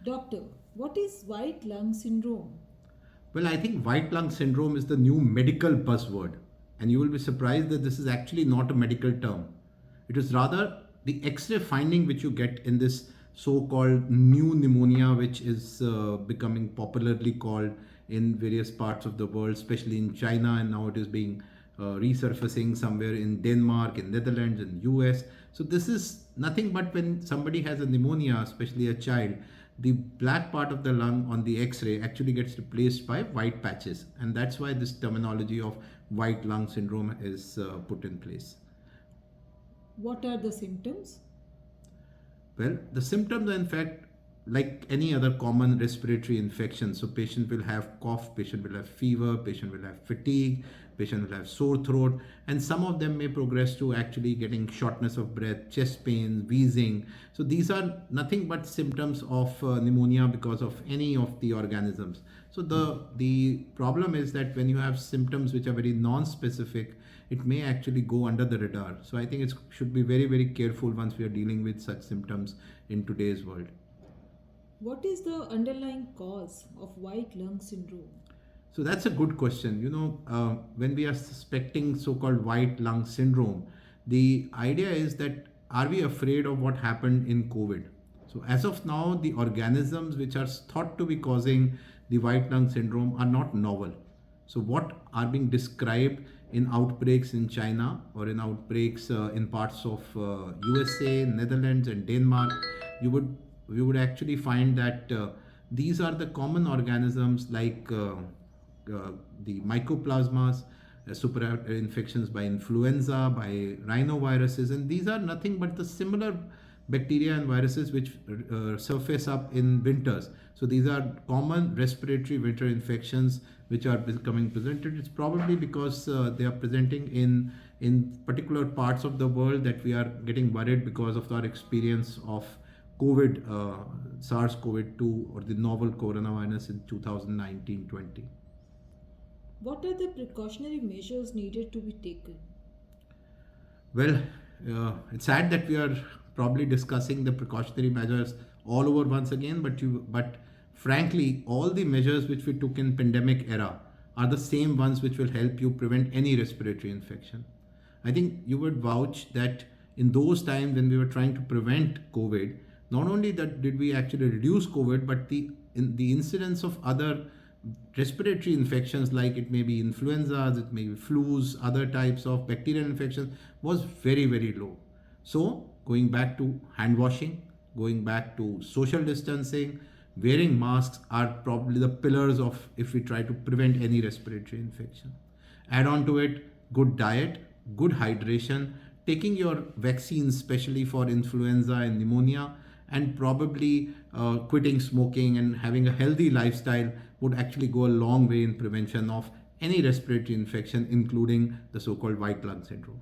Doctor, what is white lung syndrome? Well, I think white lung syndrome is the new medical buzzword, and you will be surprised that this is actually not a medical term. It is rather the X ray finding which you get in this so called new pneumonia, which is becoming popularly called in various parts of the world, especially in China, and now it is being resurfacing somewhere in Denmark, in Netherlands, in US. So this is nothing but when somebody has a pneumonia, especially a child, the black part of the lung on the x-ray actually gets replaced by white patches, and that's why this terminology of white lung syndrome is put in place. What are the symptoms? Well, the symptoms are in fact like any other common respiratory infection. So patient will have cough, patient will have fever, patient will have fatigue, patient will have sore throat, and some of them may progress to actually getting shortness of breath, chest pains, wheezing. So these are nothing but symptoms of pneumonia because of any of the organisms. So the problem is that when you have symptoms which are very non-specific, it may actually go under the radar. So I think it should be very, very careful once we are dealing with such symptoms in today's world. What is the underlying cause of white lung syndrome? So that's a good question. When we are suspecting so-called white lung syndrome, the idea is that are we afraid of what happened in COVID? So as of now, the organisms which are thought to be causing the white lung syndrome are not novel. So what are being described in outbreaks in China or in outbreaks in parts of USA, Netherlands, and Denmark, you would we would actually find that these are the common organisms like the mycoplasmas, super infections by influenza, by rhinoviruses, and these are nothing but the similar bacteria and viruses which surface up in winters. So these are common respiratory winter infections which are becoming presented. It's probably because they are presenting in particular parts of the world that we are getting worried because of our experience of COVID, SARS-CoV-2 or the novel coronavirus in 2019-20. What are the precautionary measures needed to be taken? Well, it's sad that we are probably discussing the precautionary measures all over once again, but frankly, all the measures which we took in pandemic era are the same ones which will help you prevent any respiratory infection. I think you would vouch that in those times when we were trying to prevent COVID, not only that did we actually reduce COVID, but the incidence of other respiratory infections like it may be influenzas, it may be flus, other types of bacterial infections was very, very low. So going back to hand washing, going back to social distancing, wearing masks are probably the pillars of if we try to prevent any respiratory infection. Add on to it good diet, good hydration, taking your vaccines especially for influenza and pneumonia, and probably quitting smoking and having a healthy lifestyle would actually go a long way in prevention of any respiratory infection, including the so-called white lung syndrome.